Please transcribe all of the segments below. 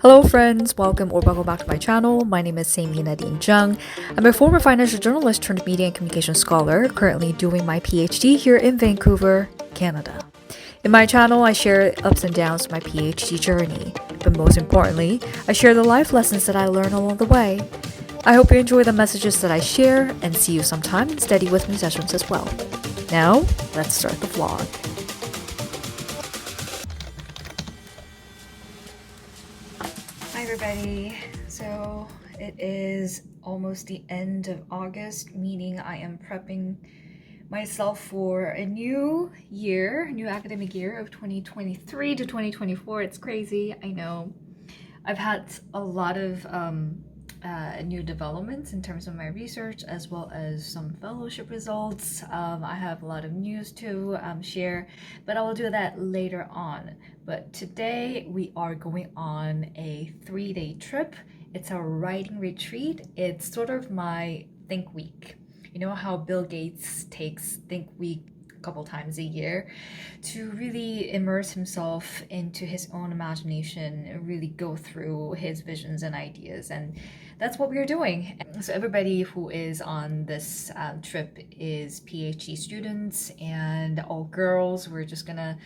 Hello friends, welcome or welcome back to my channel. My name is Saemi Jung. I'm a former financial journalist turned media and communication scholar, currently doing my PhD here in Vancouver, Canada. In my channel, I share ups and downs of my PhD journey, but most importantly, I share the life lessons that I learn along the way. I hope you enjoy the messages that I share and see you sometime in study with me sessions as well. Now, let's start the vlog. Hi everybody. So it is almost the end of August, meaning I am prepping myself for a new academic year of 2023 to 2024. It's crazy, I know. I've had a lot of new developments in terms of my research as well as some fellowship results. I have a lot of news to share, but I will do that later on. But today we are going on a 3-day trip. It's a writing retreat. It's sort of my Think Week. You know how Bill Gates takes Think Week a couple times a year to really immerse himself into his own imagination and really go through his visions and ideas, and that's what we are doing. So everybody who is on this trip is PhD students and all girls. We're just gonna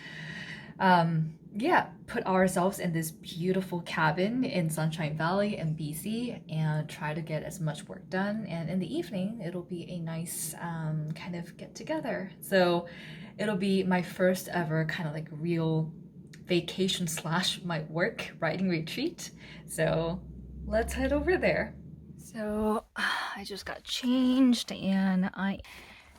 put ourselves in this beautiful cabin in Sunshine Valley in BC and try to get as much work done. And in the evening, it'll be a nice kind of get together. So it'll be my first ever kind of like real vacation / my work writing retreat. So let's head over there. So I just got changed and I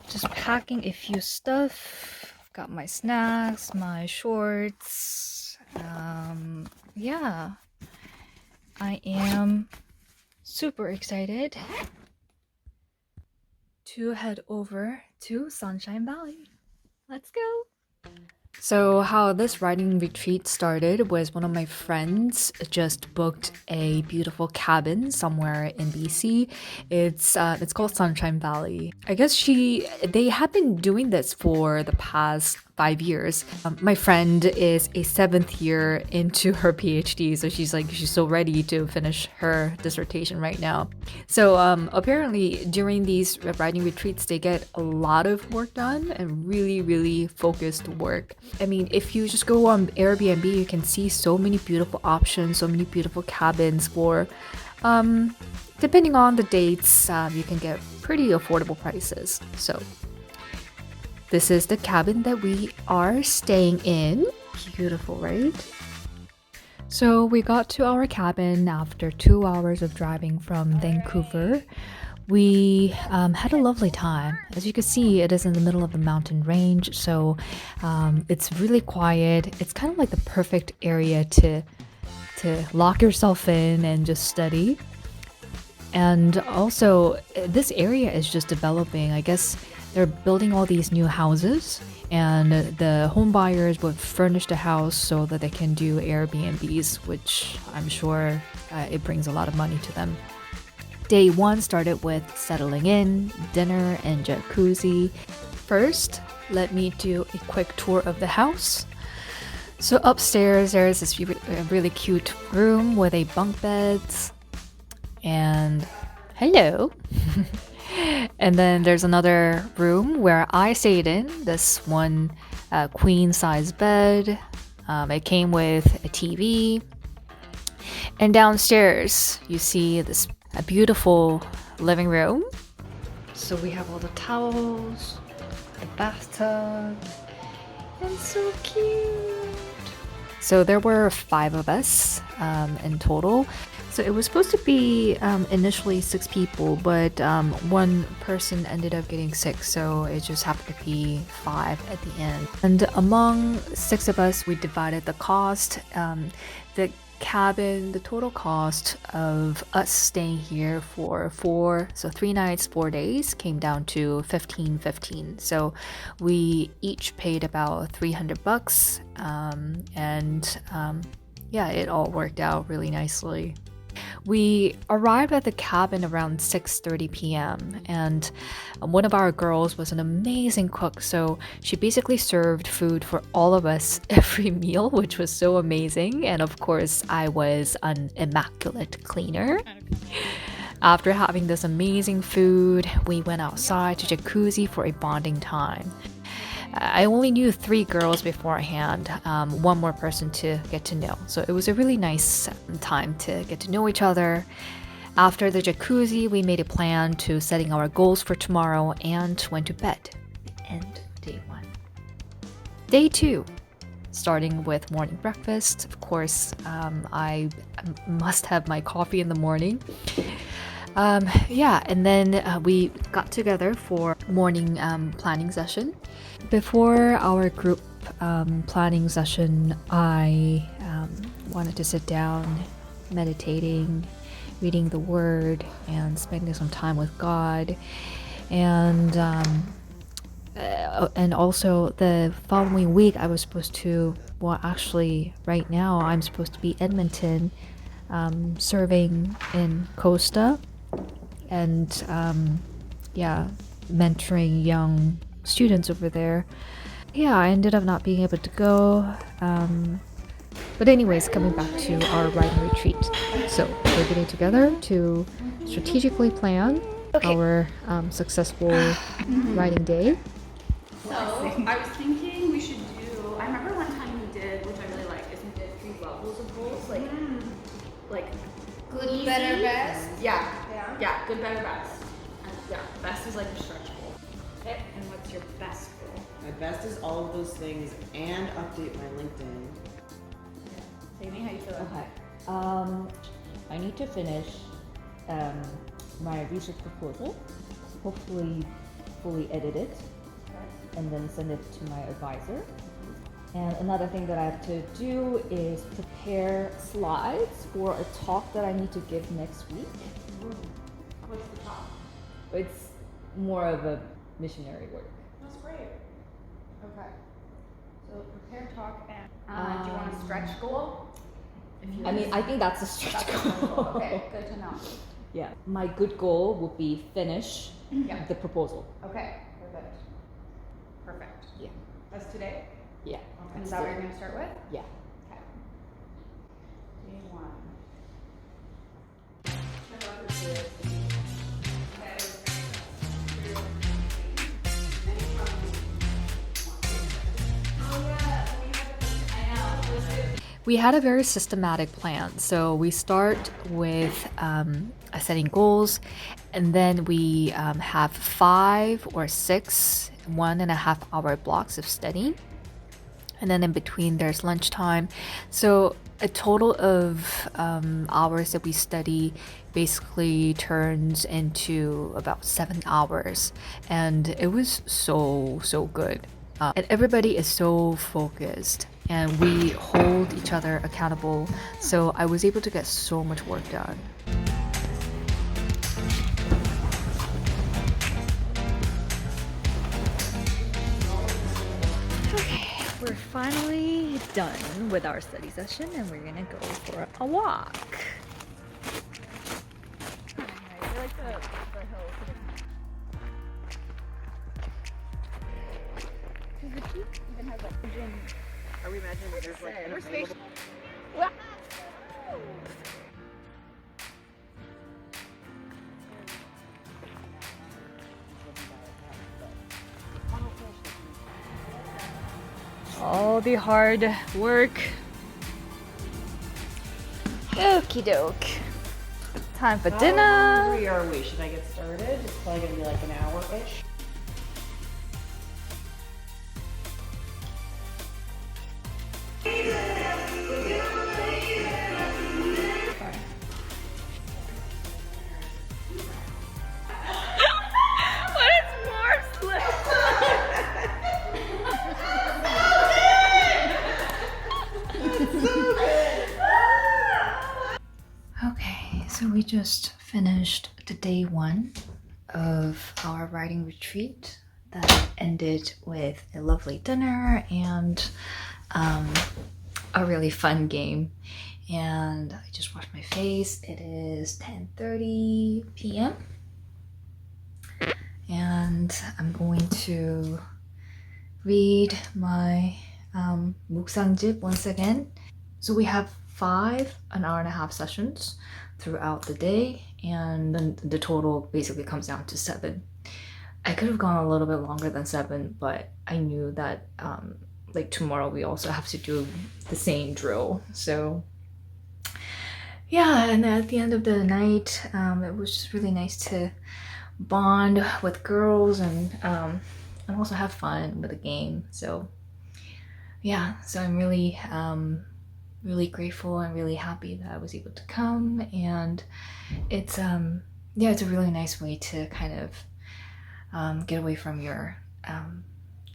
just packing a few stuff. Got my snacks, my shorts. I am super excited to head over to Sunshine Valley. Let's go. So how this writing retreat started was one of my friends just booked a beautiful cabin somewhere in BC. It's called Sunshine Valley. I guess they have been doing this for the past 5 years. My friend is a 7th year into her PhD, so she's so ready to finish her dissertation right now. So apparently during these writing retreats, they get a lot of work done and really, really focused work. I mean, if you just go on Airbnb, you can see so many beautiful options, so many beautiful cabins for, depending on the dates, you can get pretty affordable prices. So this is the cabin that we are staying in. Beautiful, right? So we got to our cabin after 2 hours of driving from Vancouver. We had a lovely time. As you can see, it is in the middle of the mountain range, so it's really quiet. It's kind of like the perfect area to lock yourself in and just study. And also, this area is just developing. I guess they're building all these new houses, and the home buyers would furnish the house so that they can do Airbnbs, which I'm sure it brings a lot of money to them. Day 1 started with settling in, dinner, and jacuzzi. First, let me do a quick tour of the house. So upstairs, there's this really cute room with a bunk beds. And hello. And then there's another room where I stayed in, this one queen size bed. It came with a TV. And downstairs, you see this a beautiful living room. So we have all the towels, the bathtub, and so cute. So there were 5 of us in total. So it was supposed to be initially 6 people, but one person ended up getting sick, so it just happened to be 5 at the end. And among 6 of us, we divided the cost. The cabin, the total cost of us staying here for 3 nights, 4 days came down to $15.15. So we each paid about $300, and it all worked out really nicely. We arrived at the cabin around 6:30 p.m. and one of our girls was an amazing cook, so she basically served food for all of us every meal, which was so amazing. And of course, I was an immaculate cleaner. After having this amazing food, we went outside to jacuzzi for a bonding time. I only knew 3 girls beforehand, one more person to get to know. So it was a really nice time to get to know each other. After the jacuzzi, we made a plan to setting our goals for tomorrow and went to bed. End day 1. Day 2, starting with morning breakfast. Of course, I must have my coffee in the morning. And then we got together for morning planning session. Before our group planning session, I wanted to sit down, meditating, reading the Word, and spending some time with God. And also the following week, I was supposed to, right now, I'm supposed to be Edmonton, serving in Costa, and mentoring young students over there. I ended up not being able to go. But anyways, coming back to our writing retreat. So we're getting together to strategically plan our successful writing day. So I was thinking we should do, I remember one time we did, which I really like, is we did 3 levels of goals, like Good, easy. better, best. Yeah, good, better, best. And best is like your stretch goal. Okay, and what's your best goal? My best is all of those things and update my LinkedIn. Saemi, how you feeling? Okay. I need to finish my research proposal, hopefully fully edit it, and then send it to my advisor. And another thing that I have to do is prepare slides for a talk that I need to give next week. What's the top? It's more of a missionary work. That's great. Okay. So prepare talk and do you want a stretch goal? I think that's a stretch goal. Okay, good to know. Yeah, my good goal would be finish Yeah. the proposal. Okay, perfect. Yeah. That's today? Yeah. And is that what you're going to start with? Yeah. Okay. Day 1. We had a very systematic plan. So we start with setting goals, and then we have 5 or 6 1.5-hour blocks of studying. And then in between there's lunchtime. So a total of hours that we study basically turns into about 7 hours. And it was so good. And everybody is so focused. And we hold each other accountable. So I was able to get so much work done. We're finally done with our study session and we're gonna go for a walk. I like the hills. Does the peak even have like a gym? Are we imagining that there's like an available... All the hard work. Okie doke. Time for How dinner. hungry are we? Should I get started? It's probably gonna be like an hour-ish. Okay, so we just finished the day 1 of our writing retreat that ended with a lovely dinner and a really fun game. and I just washed my face. It is 10:30 p.m. and I'm going to read my 묵상집 once again. So we have 5 1.5-hour sessions throughout the day, and then the total basically comes down to 7. I could have gone a little bit longer than 7, but I knew that like tomorrow we also have to do the same drill. So yeah, and at the end of the night, it was just really nice to bond with girls and also have fun with the game. So yeah, so I'm really really grateful and really happy that I was able to come, and it's it's a really nice way to kind of get away from your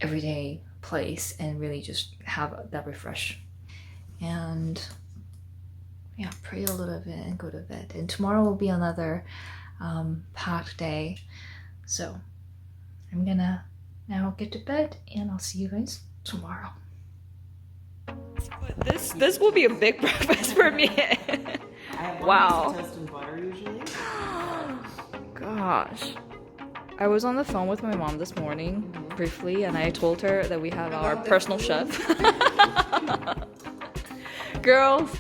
everyday place and really just have that refresh, and yeah, pray a little bit and go to bed. And tomorrow will be another packed day, so I'm gonna now get to bed, and I'll see you guys tomorrow. This will be a big breakfast for me. Wow. Toast and butter usually. Gosh. I was on the phone with my mom this morning briefly, and I told her that we have our personal chef. Girls.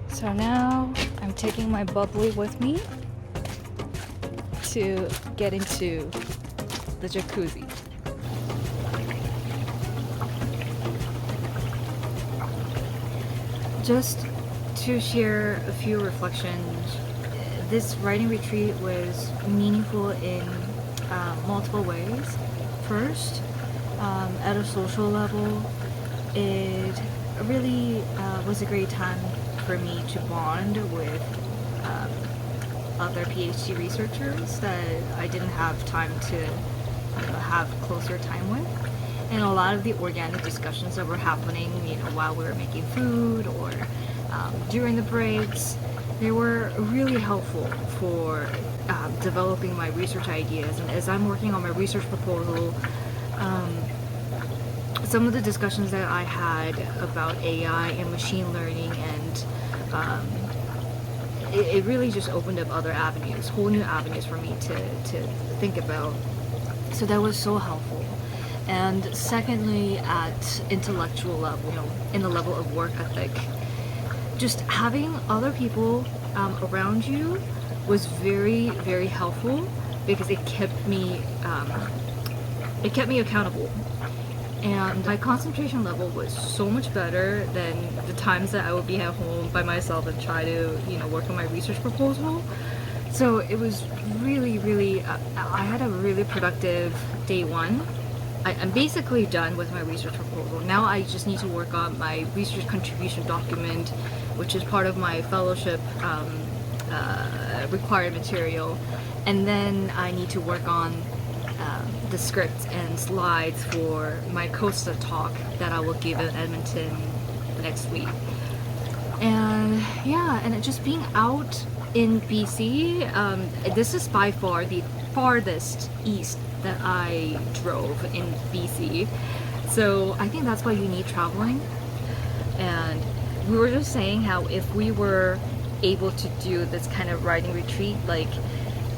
So now I'm taking my bubbly with me to get into the jacuzzi. Just to share a few reflections, this writing retreat was meaningful in multiple ways. First, at a social level, it really was a great time for me to bond with other PhD researchers that I didn't have time to have closer time with. And a lot of the organic discussions that were happening, while we were making food or during the breaks, they were really helpful for developing my research ideas. And as I'm working on my research proposal, some of the discussions that I had about AI and machine learning, and it really just opened up other avenues, whole new avenues for me to think about. So that was so helpful. And secondly, at intellectual level, in the level of work ethic, just having other people around you was very, very helpful, because it kept me accountable. And my concentration level was so much better than the times that I would be at home by myself and try to, work on my research proposal. So it was really, really, I had a really productive day 1. I'm basically done with my research proposal. Now I just need to work on my research contribution document, which is part of my fellowship required material. And then I need to work on the script and slides for my Costa talk that I will give in Edmonton next week. And yeah, and just being out in BC, this is by far the farthest east that I drove in BC. So I think that's why you need traveling. And we were just saying how if we were able to do this kind of writing retreat, like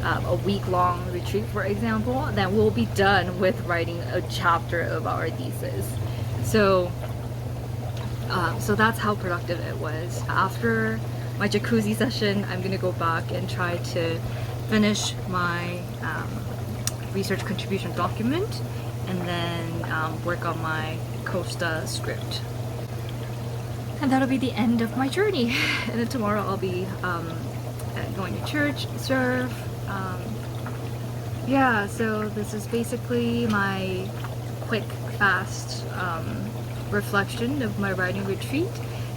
a week-long retreat, for example, then we'll be done with writing a chapter of our thesis. So that's how productive it was. After my jacuzzi session, I'm gonna go back and try to finish my research contribution document, and then work on my Costa script. And that'll be the end of my journey. And then tomorrow I'll be going to church, serve. Yeah, so this is basically my quick, fast reflection of my writing retreat.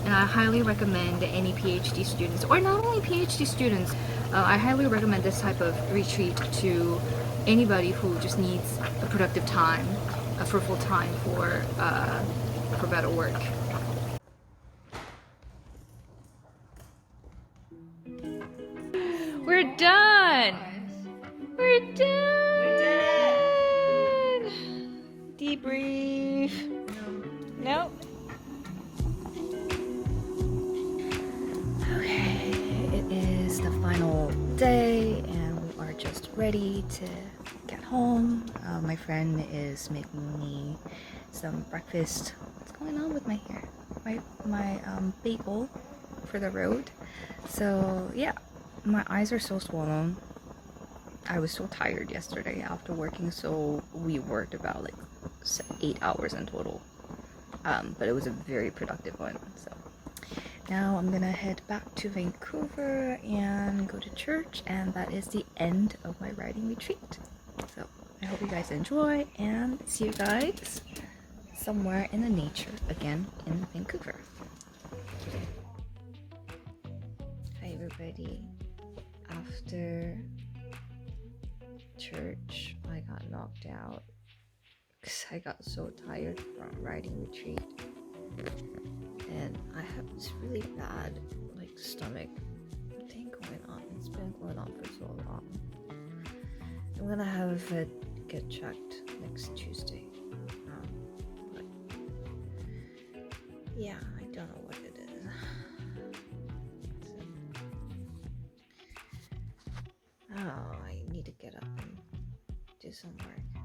And I highly recommend any PhD students, or not only PhD students, I highly recommend this type of retreat to anybody who just needs a productive time, a fruitful time for better work. We're done! We're done! We did it! Debrief. Nope. ready to get home. My friend is making me some breakfast. What's going on with my hair? My bagel for the road. So yeah, my eyes are so swollen. I was so tired yesterday after working, so we worked about like 8 hours in total. But it was a very productive one. So now I'm gonna head back to Vancouver and go to church, and that is the end of my writing retreat. So I hope you guys enjoy, and see you guys somewhere in the nature again in Vancouver. Hi everybody. After church, I got knocked out because I got so tired from writing retreat, and I have this really bad like stomach thing going on. It's been going on for so long. I'm gonna have it get checked next Tuesday. But yeah, I don't know what it is. Oh, I need to get up and do some work.